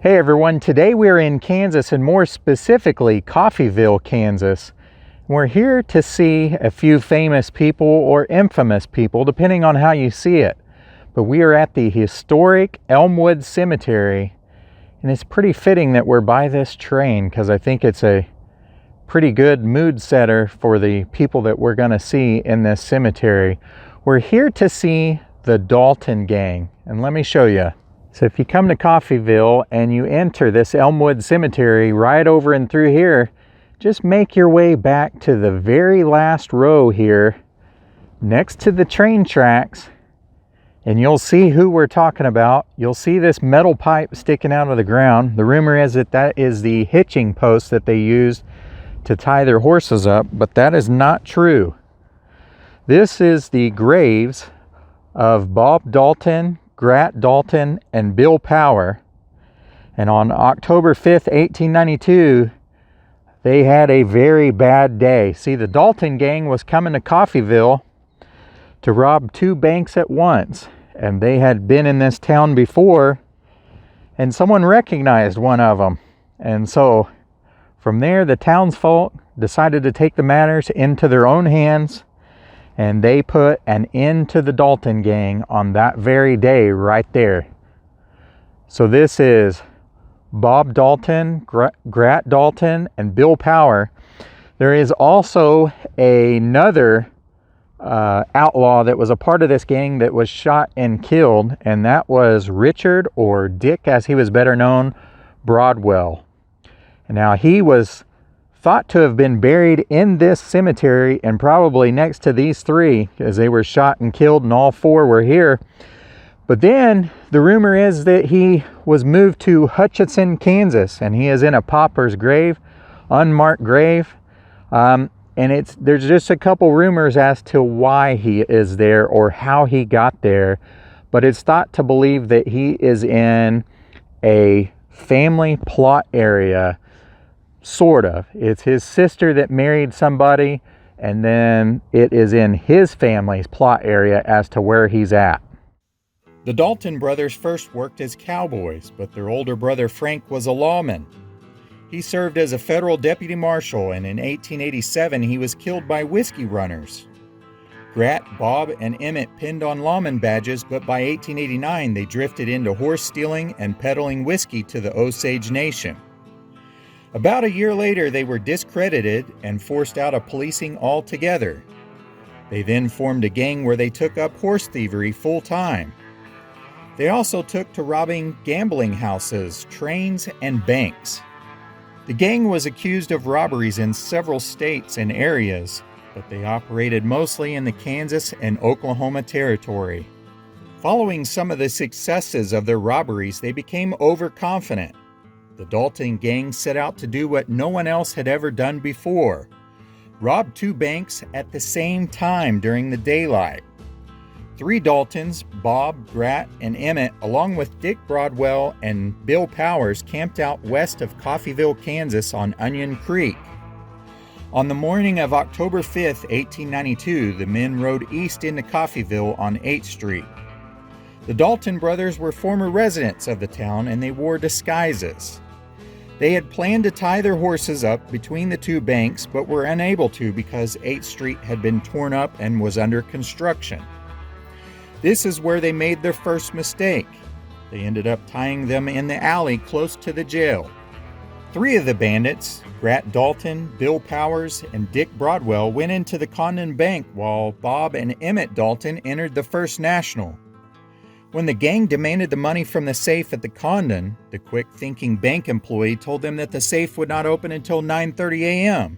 Hey everyone, today we're in Kansas, and more specifically Coffeyville, Kansas. We're here to see a few famous people or infamous people, depending on how you see it. But we are at the historic Elmwood Cemetery, and it's pretty fitting that we're by this train because I think it's a pretty good mood setter for the people that we're going to see in this cemetery. We're here to see the Dalton Gang, and let me show you. So if you come to Coffeyville and you enter this Elmwood Cemetery right over and through here, just make your way back to the very last row here next to the train tracks, and you'll see who we're talking about. You'll see this metal pipe sticking out of the ground. The rumor is that that is the hitching post that they used to tie their horses up, but that is not true. This is the graves of Bob Dalton, Grat Dalton, and Bill Power. And on October 5th, 1892, they had a very bad day. See, the Dalton Gang was coming to Coffeyville to rob two banks at once. And they had been in this town before, and someone recognized one of them. And so from there, the townsfolk decided to take the matters into their own hands, and they put an end to the Dalton Gang on that very day right there. So this is Bob Dalton, Grat Dalton, and Bill Power. There is also another outlaw that was a part of this gang that was shot and killed, and that was Richard, or Dick as he was better known, Broadwell. And now he was thought to have been buried in this cemetery and probably next to these three, as they were shot and killed, and all four were here. But then the rumor is that he was moved to Hutchinson, Kansas, and he is in a pauper's grave, unmarked grave. And there's just a couple rumors as to why he is there or how he got there, but it's thought to believe that he is in a family plot area. Sort of. It's his sister that married somebody, and then it is in his family's plot area as to where he's at. The Dalton brothers first worked as cowboys, but their older brother Frank was a lawman. He served as a federal deputy marshal, and in 1887 he was killed by whiskey runners. Grat, Bob, and Emmett pinned on lawman badges, but by 1889 they drifted into horse stealing and peddling whiskey to the Osage Nation. About a year later, they were discredited and forced out of policing altogether. They then formed a gang where they took up horse thievery full time. They also took to robbing gambling houses, trains, and banks. The gang was accused of robberies in several states and areas, but they operated mostly in the Kansas and Oklahoma territory. Following some of the successes of their robberies, they became overconfident. The Dalton Gang set out to do what no one else had ever done before: rob two banks at the same time during the daylight. Three Daltons, Bob, Grat, and Emmett, along with Dick Broadwell and Bill Powers, camped out west of Coffeyville, Kansas on Onion Creek. On the morning of October 5th, 1892, the men rode east into Coffeyville on 8th Street. The Dalton brothers were former residents of the town, and they wore disguises. They had planned to tie their horses up between the two banks, but were unable to because 8th Street had been torn up and was under construction. This is where they made their first mistake. They ended up tying them in the alley close to the jail. Three of the bandits, Grat Dalton, Bill Powers, and Dick Broadwell, went into the Condon Bank while Bob and Emmett Dalton entered the First National. When the gang demanded the money from the safe at the Condon, the quick-thinking bank employee told them that the safe would not open until 9:30 a.m.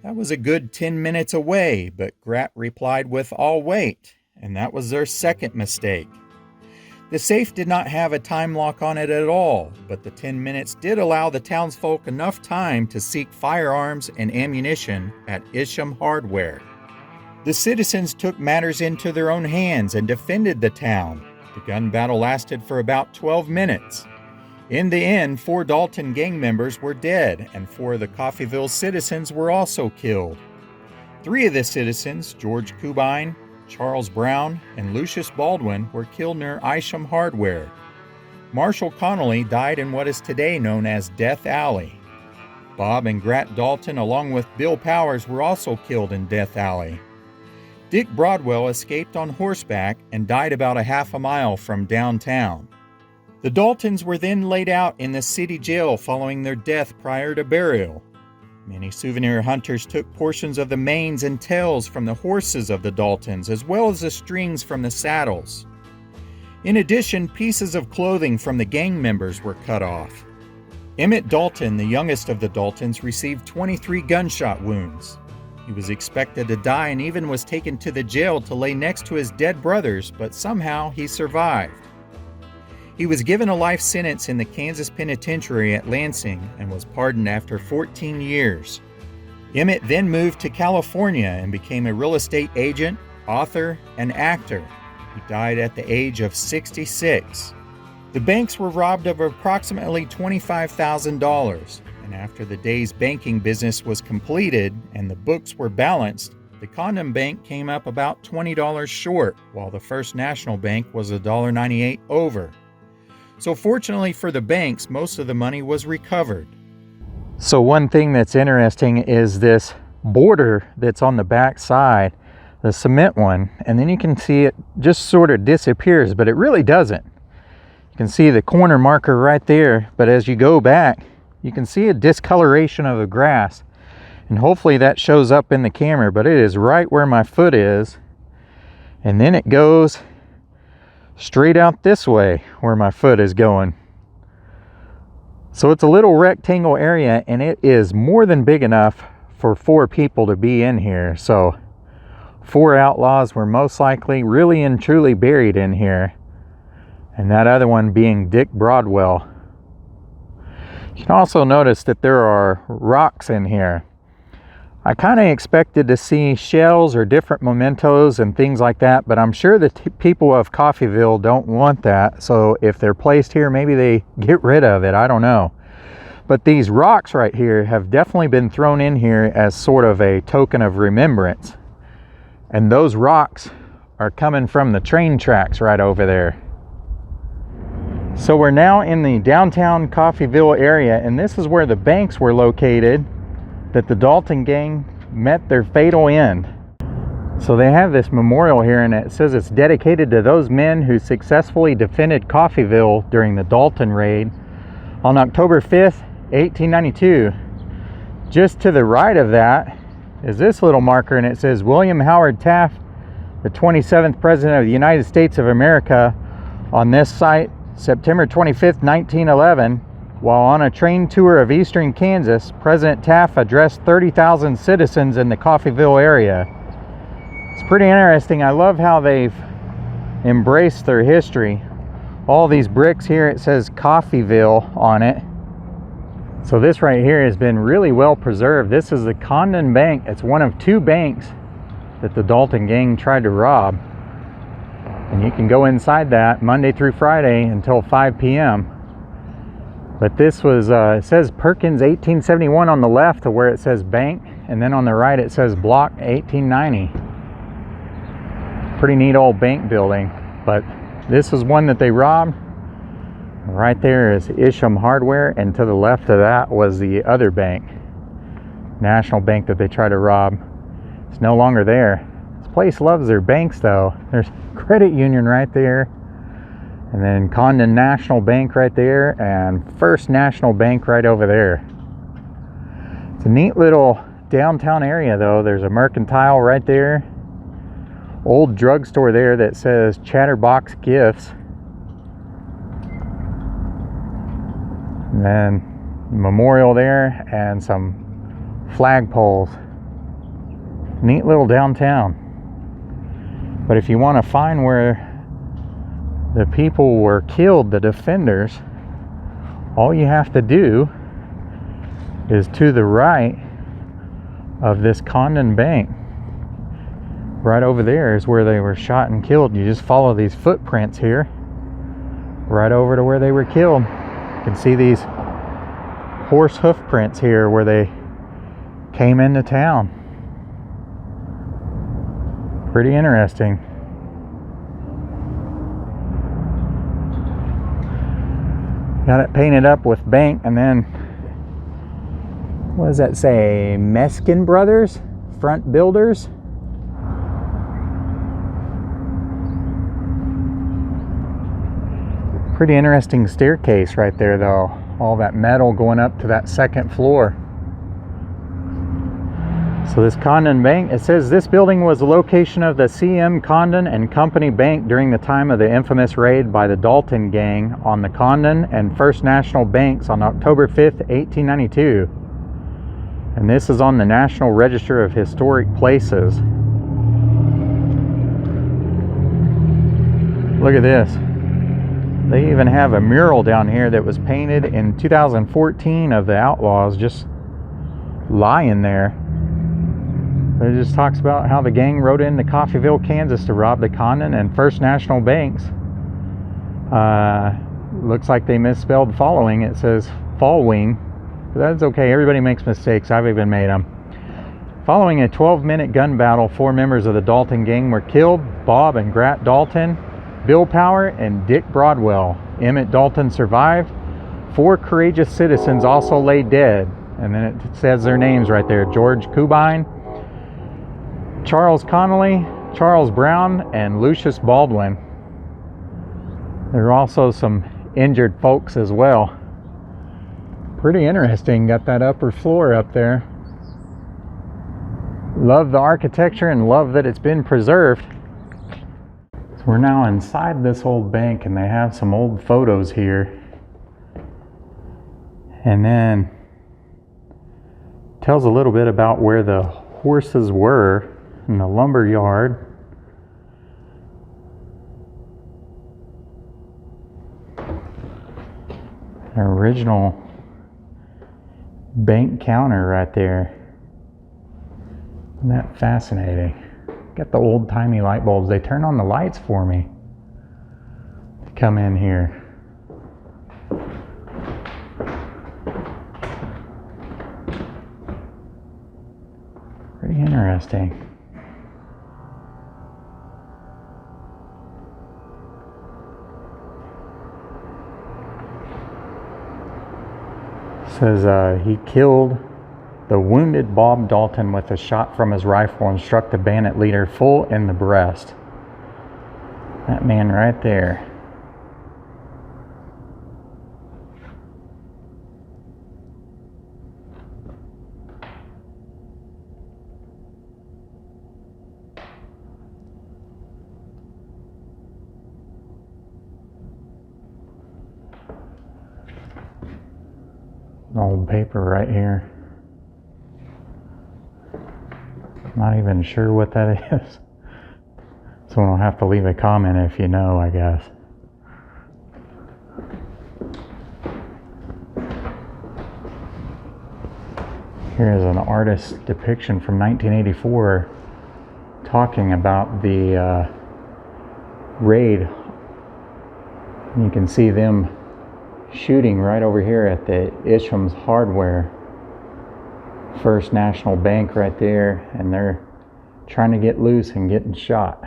That was a good 10 minutes away, but Grat replied with, "I'll wait," and that was their second mistake. The safe did not have a time lock on it at all, but the 10 minutes did allow the townsfolk enough time to seek firearms and ammunition at Isham Hardware. The citizens took matters into their own hands and defended the town. The gun battle lasted for about 12 minutes. In the end, 4 Dalton gang members were dead, and 4 of the Coffeyville citizens were also killed. 3 of the citizens, George Cubine, Charles Brown, and Lucius Baldwin, were killed near Isham Hardware. Marshall Connolly died in what is today known as Death Alley. Bob and Grat Dalton, along with Bill Powers, were also killed in Death Alley. Dick Broadwell escaped on horseback and died about a half a mile from downtown. The Daltons were then laid out in the city jail following their death prior to burial. Many souvenir hunters took portions of the manes and tails from the horses of the Daltons, as well as the strings from the saddles. In addition, pieces of clothing from the gang members were cut off. Emmett Dalton, the youngest of the Daltons, received 23 gunshot wounds. He was expected to die and even was taken to the jail to lay next to his dead brothers, but somehow he survived. He was given a life sentence in the Kansas Penitentiary at Lansing and was pardoned after 14 years. Emmett then moved to California and became a real estate agent, author, and actor. He died at the age of 66. The banks were robbed of approximately $25,000, and after the day's banking business was completed and the books were balanced, the Condon Bank came up about $20 short, while the First National Bank was $1.98 over. So fortunately for the banks, most of the money was recovered. So one thing that's interesting is this border that's on the back side, the cement one, and then you can see it just sort of disappears, but it really doesn't. You can see the corner marker right there, but as you go back, you can see a discoloration of the grass, and hopefully that shows up in the camera, but it is right where my foot is, and then it goes straight out this way where my foot is going. So it's a little rectangle area, and it is more than big enough for 4 people to be in here. So 4 outlaws were most likely really and truly buried in here, and that other one being Dick Broadwell. You can also notice that there are rocks in here. I kind of expected to see shells or different mementos and things like that, but I'm sure the people of Coffeyville don't want that. So if they're placed here, maybe they get rid of it. I don't know. But these rocks right here have definitely been thrown in here as sort of a token of remembrance. And those rocks are coming from the train tracks right over there. So we're now in the downtown Coffeyville area, and this is where the banks were located that the Dalton Gang met their fatal end. So they have this memorial here, and it says it's dedicated to those men who successfully defended Coffeyville during the Dalton raid on October 5th, 1892. Just to the right of that is this little marker, and it says William Howard Taft, the 27th President of the United States of America, on this site, September 25th, 1911. While on a train tour of eastern Kansas, President Taft addressed 30,000 citizens in the Coffeyville area. It's pretty interesting. I love how they've embraced their history. All these bricks here, it says Coffeyville on it. So this right here has been really well preserved. This is the Condon Bank. It's one of 2 banks that the Dalton Gang tried to rob. And you can go inside that Monday through Friday until 5 p.m. But this was, it says Perkins 1871 on the left to where it says bank, and then on the right it says block 1890. Pretty neat old bank building, but this is one that they robbed. Right there is Isham Hardware, and to the left of that was the other bank, National Bank, that they tried to rob. It's no longer there. This place loves their banks though. There's credit union right there. And then Condon National Bank right there, and First National Bank right over there. It's a neat little downtown area though. There's a mercantile right there. Old drugstore there that says Chatterbox Gifts. And then memorial there and some flagpoles. Neat little downtown. But if you want to find where the people were killed, the defenders, all you have to do is to the right of this Condon Bank. Right over there is where they were shot and killed. You just follow these footprints here right over to where they were killed. You can see these horse hoof prints here where they came into town. Pretty interesting. Got it painted up with bank, and then what does that say? Meskin Brothers Front Builders. Pretty interesting staircase right there though. All that metal going up to that second floor. So this Condon Bank, it says this building was the location of the C.M. Condon and Company Bank during the time of the infamous raid by the Dalton Gang on the Condon and First National Banks on October 5th, 1892. And this is on the National Register of Historic Places. Look at this. They even have a mural down here that was painted in 2014 of the outlaws just lying there. But it just talks about how the gang rode into Coffeyville, Kansas to rob the Condon and First National Banks. Looks like they misspelled following. It says following. But that's okay. Everybody makes mistakes. I've even made them. Following a 12-minute gun battle, 4 members of the Dalton Gang were killed. Bob and Grat Dalton, Bill Power, and Dick Broadwell. Emmett Dalton survived. 4 courageous citizens also lay dead. And then it says their names right there. George Cubine, Charles Connolly, Charles Brown, and Lucius Baldwin. There are also some injured folks as well. Pretty interesting. Got that upper floor up there. Love the architecture and love that it's been preserved. So we're now inside this old bank, and they have some old photos here. And then tells a little bit about where the horses were in the lumber yard. An original bank counter right there. Isn't that fascinating? Got the old-timey light bulbs. They turn on the lights for me to come in here. Pretty interesting. Says he killed the wounded Bob Dalton with a shot from his rifle and struck the bandit leader full in the breast. That man right there. Old paper right here. Not even sure what that is. Someone will have to leave a comment if you know, I guess. Here is an artist's depiction from 1984 talking about the raid. You can see them shooting right over here at the Isham's Hardware. First National Bank right there, and they're trying to get loose and getting shot.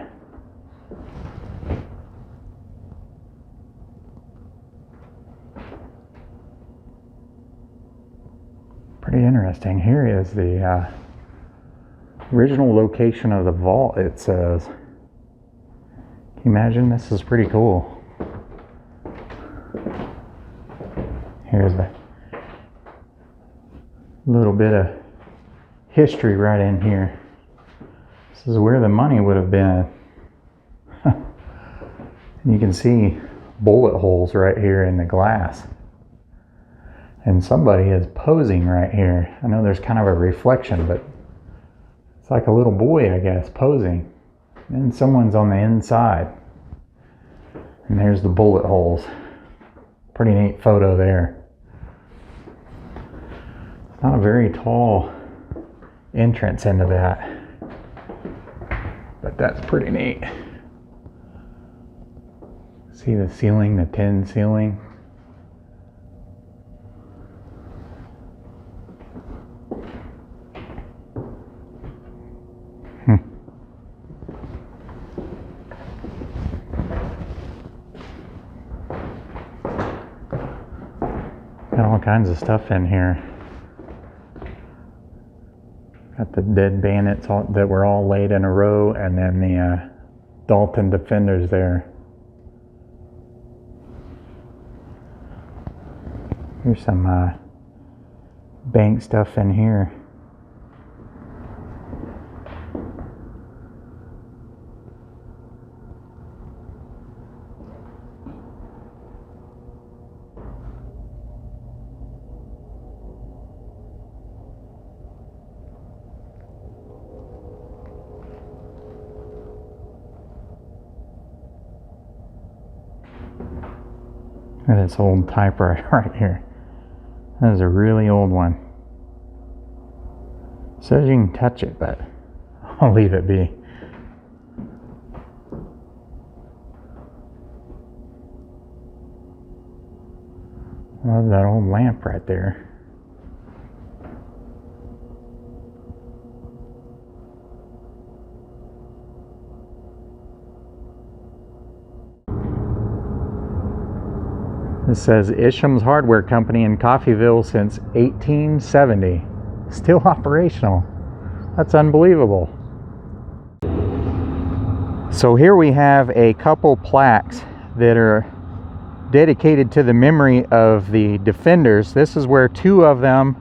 Pretty interesting. Here is the original location of the vault, it says. Can you imagine? This is pretty cool. Here's a little bit of history right in here. This is where the money would have been. And you can see bullet holes right here in the glass. And somebody is posing right here. I know there's kind of a reflection, but it's like a little boy, I guess, posing. And someone's on the inside. And there's the bullet holes. Pretty neat photo there. Not a very tall entrance into that, but that's pretty neat. See the ceiling, the tin ceiling. Got all kinds of stuff in here. Got the dead bandits that were all laid in a row, and then the Dalton defenders there. Here's some bank stuff in here. Look at this old typewriter right here. That is a really old one. It says you can touch it, but I'll leave it be. Love that old lamp right there. This says Isham's Hardware Company in Coffeyville since 1870. Still operational. That's unbelievable. So here we have a couple plaques that are dedicated to the memory of the defenders. This is where two of them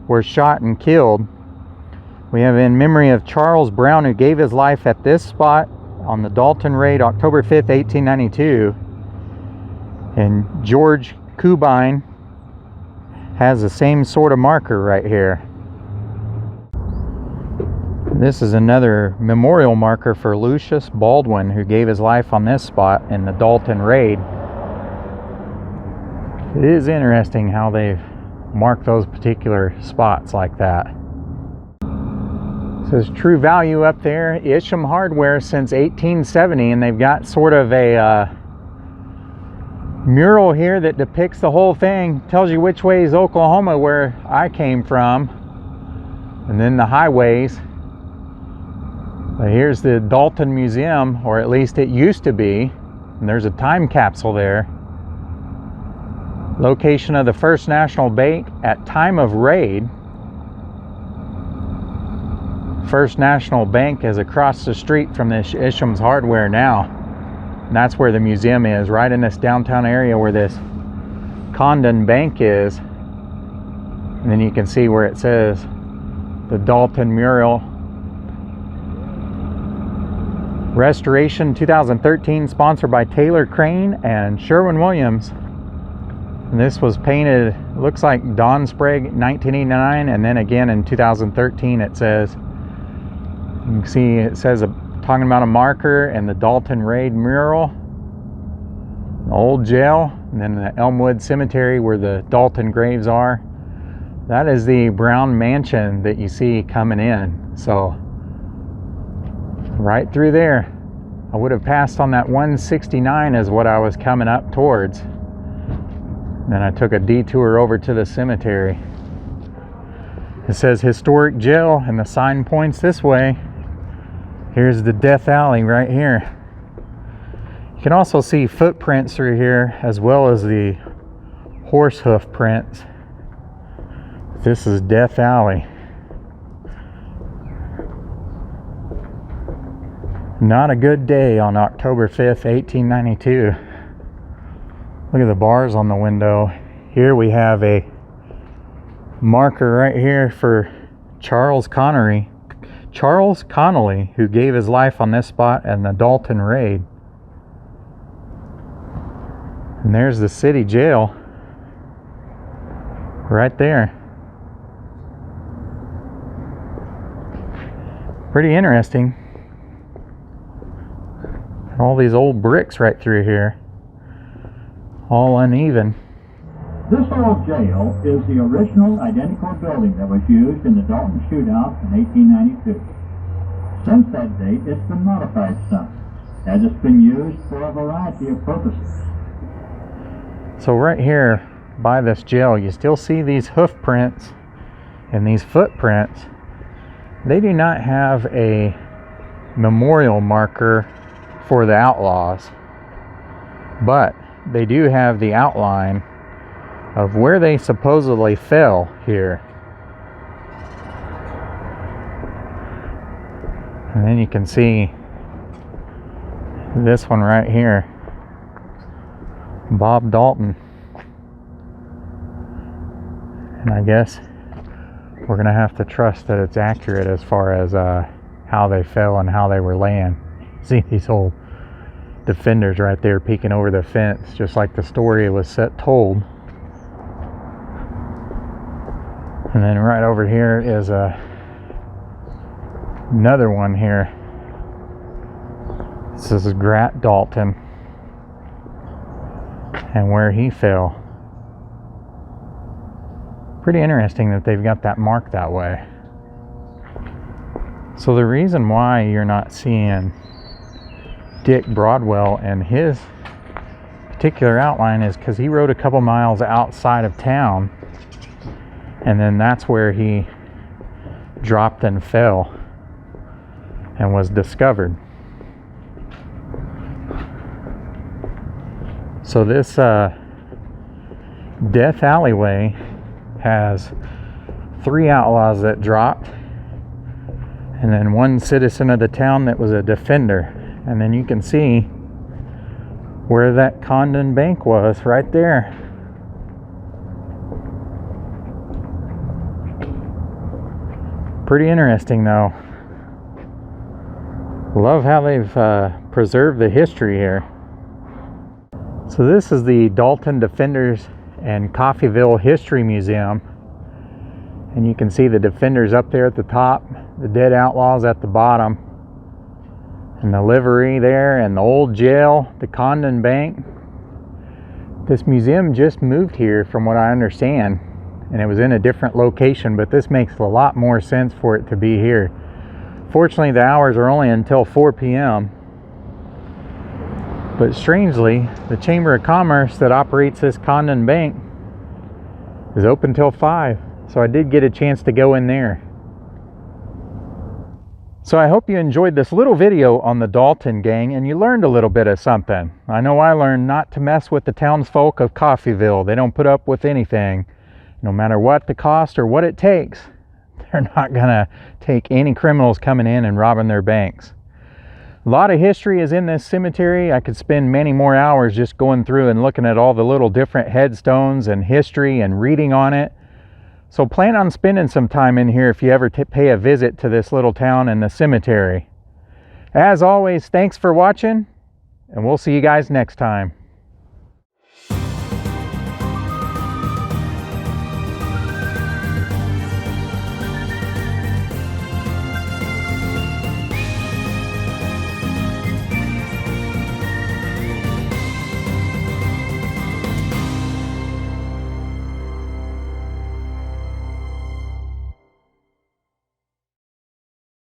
were shot and killed. We have in memory of Charles Brown, who gave his life at this spot on the Dalton raid, October 5th, 1892. And George Cubine has the same sort of marker right here. This is another memorial marker for Lucius Baldwin, who gave his life on this spot in the Dalton raid. It is interesting how they've marked those particular spots like that. It says True Value up there, Isham Hardware since 1870, and they've got sort of a mural here that depicts the whole thing. Tells you which way is Oklahoma, where I came from, and then the highways. But here's the Dalton Museum, or at least it used to be, and there's a time capsule there. Location of the First National Bank at time of raid. First National Bank is across the street from this Isham's Hardware now. And that's where the museum is, right in this downtown area where this Condon Bank is. And then you can see where it says the Dalton mural. Restoration 2013, sponsored by Taylor Crane and Sherwin-Williams. And this was painted, looks like Dawn Sprague 1989, and then again in 2013 it says, you can see it says talking about a marker and the Dalton raid mural, the old jail, and then the Elmwood Cemetery where the Dalton graves are. That is the brown mansion that you see coming in. So right through there. I would have passed on that 169 is what I was coming up towards. Then I took a detour over to the cemetery. It says Historic Jail and the sign points this way. Here's the Death Alley right here. You can also see footprints through here, as well as the horse hoof prints. This is Death Alley. Not a good day on October 5th, 1892. Look at the bars on the window. Here we have a marker right here for Charles Connolly, who gave his life on this spot in the Dalton raid. And there's the city jail right there. Pretty interesting. All these old bricks right through here, all uneven. This old jail is the original identical building that was used in the Dalton shootout in 1892. Since that date, it's been modified some, as it's been used for a variety of purposes. So right here by this jail, you still see these hoof prints and these footprints. They do not have a memorial marker for the outlaws, but they do have the outline of where they supposedly fell here. And then you can see this one right here, Bob Dalton. And I guess we're gonna have to trust that it's accurate as far as how they fell and how they were laying. See these old defenders right there peeking over the fence, just like the story was told. And then right over here is another one here. This is Grat Dalton and where he fell. Pretty interesting that they've got that marked that way. So the reason why you're not seeing Dick Broadwell and his particular outline is because he rode a couple miles outside of town, and then that's where he dropped and fell and was discovered. So this Death Alleyway has 3 outlaws that dropped, and then 1 citizen of the town that was a defender. And then you can see where that Condon Bank was right there. Pretty interesting though. Love how they've preserved the history here. So this is the Dalton Defenders and Coffeyville History Museum, and you can see the defenders up there at the top, the dead outlaws at the bottom, and the livery there, and the old jail, the Condon Bank. This museum just moved here from what I understand, and it was in a different location, but this makes a lot more sense for it to be here. Fortunately, the hours are only until 4 p.m. But strangely, the Chamber of Commerce that operates this Condon Bank is open till 5. So I did get a chance to go in there. So I hope you enjoyed this little video on the Dalton Gang and you learned a little bit of something. I know I learned not to mess with the townsfolk of Coffeyville. They don't put up with anything. No matter what the cost or what it takes, they're not gonna take any criminals coming in and robbing their banks. A lot of history is in this cemetery. I could spend many more hours just going through and looking at all the little different headstones and history and reading on it. So plan on spending some time in here if you ever pay a visit to this little town and the cemetery. As always, thanks for watching, and we'll see you guys next time.